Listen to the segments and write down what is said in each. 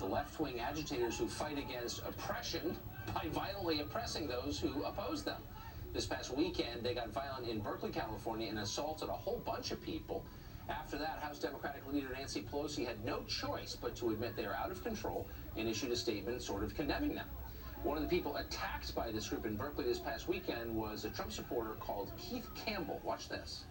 left-wing agitators who fight against oppression by violently oppressing those who oppose them. This past weekend, they got violent in Berkeley, California, and assaulted a whole bunch of people. After that, House Democratic leader Nancy Pelosi had no choice but to admit they are out of control and issued a statement sort of condemning them. One of the people attacked by this group in Berkeley this past weekend was a Trump supporter called Keith Campbell. Watch this.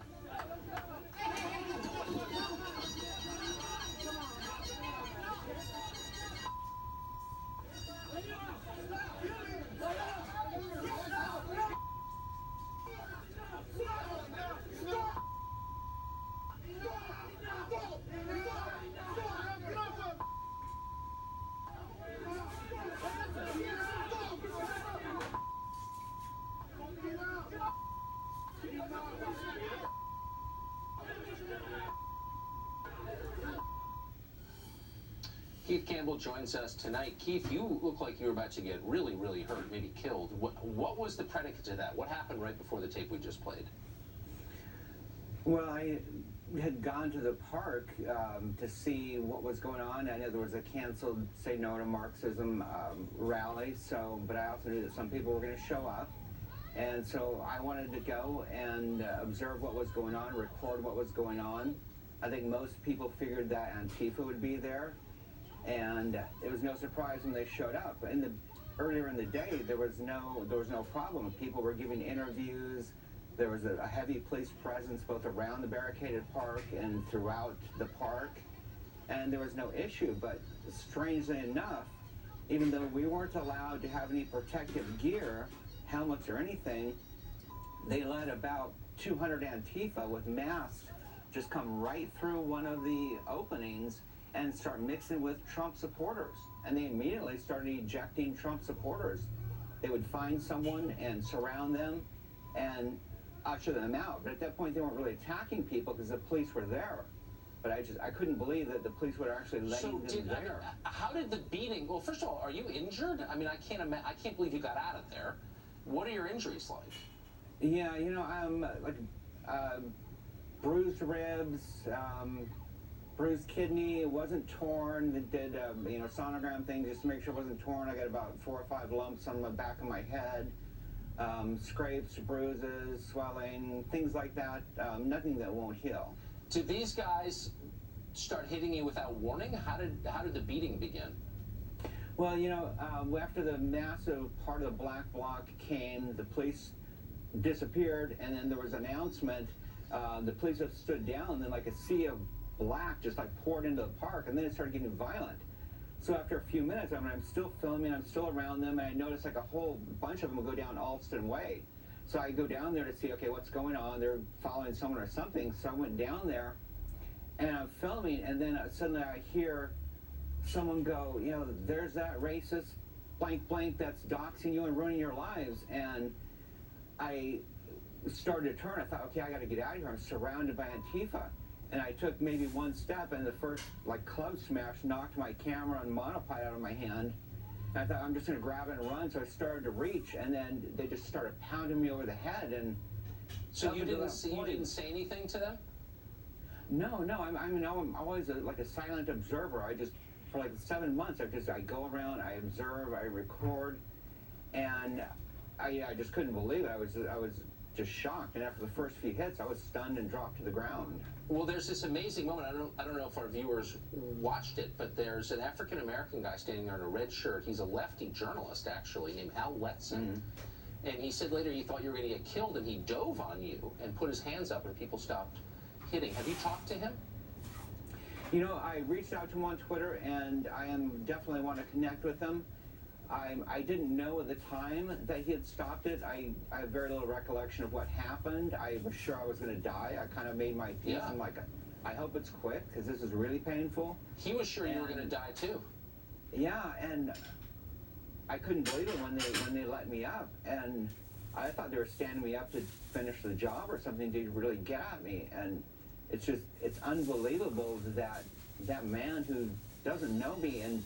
Keith Campbell joins us tonight. Keith, you look like you were about to get really, really hurt, maybe killed. What was the predicate to that? What happened right before the tape we just played? Well, I had gone to the park to see what was going on. I know there was a canceled Say No to Marxism rally, but I also knew that some people were going to show up. And so I wanted to go and observe what was going on, record what was going on. I think most people figured that Antifa would be there. And it was no surprise when they showed up. Earlier in the day, there was no problem. People were giving interviews. There was a heavy police presence both around the barricaded park and throughout the park, and there was no issue. But strangely enough, even though we weren't allowed to have any protective gear, helmets or anything, they let about 200 Antifa with masks just come right through one of the openings and start mixing with Trump supporters. And they immediately started ejecting Trump supporters. They would find someone and surround them and usher them out. But at that point, they weren't really attacking people because the police were there. But I couldn't believe that the police would actually let them there. How did the beating, well, first of all, are you injured? I mean, I can't believe you got out of there. What are your injuries like? Yeah, you know, I'm bruised ribs, bruised kidney. It wasn't torn. They did sonogram thing just to make sure it wasn't torn. I got about 4 or 5 lumps on the back of my head, scrapes, bruises, swelling, things like that. Nothing that won't heal. Did these guys start hitting you without warning? How did the beating begin? Well, you know, after the massive part of the black bloc came, the police disappeared, and then there was an announcement. The police just stood down, and then like a sea of black just like poured into the park, and then it started getting violent. So after a few minutes, I mean, I'm still filming, I'm still around them, and I noticed like a whole bunch of them would go down Alston Way. So I go down there to see, okay, what's going on? They're following someone or something. So I went down there, and I'm filming, and then suddenly I hear someone go, you know, there's that racist blank blank that's doxing you and ruining your lives. And I started to turn. I thought, okay, I got to get out of here. I'm surrounded by Antifa. And I took maybe one step, and the first club smash knocked my camera and monopod out of my hand. And I thought, I'm just going to grab it and run. So I started to reach, and then they just started pounding me over the head. And so you didn't say anything to them? No. I'm always like a silent observer. I just, for like 7 months, I go around, I observe, I record, and I just couldn't believe it. I was just shocked, and after the first few hits, I was stunned and dropped to the ground. Well, there's this amazing moment. I don't know if our viewers watched it, but there's an African-American guy standing there in a red shirt. He's a lefty journalist, actually, named Al Letson. Mm-hmm. And he said later he thought you were going to get killed, and he dove on you and put his hands up, and people stopped hitting. Have you talked to him? You know, I reached out to him on Twitter, and I definitely want to connect with him. I didn't know at the time that he had stopped it. I have very little recollection of what happened. I was sure I was going to die. I kind of made my peace. Yeah. I'm like, I hope it's quick, because this is really painful. He was sure you were going to die, too. Yeah, and I couldn't believe it when they let me up. And I thought they were standing me up to finish the job or something to really get at me. And it's unbelievable that that man who doesn't know me and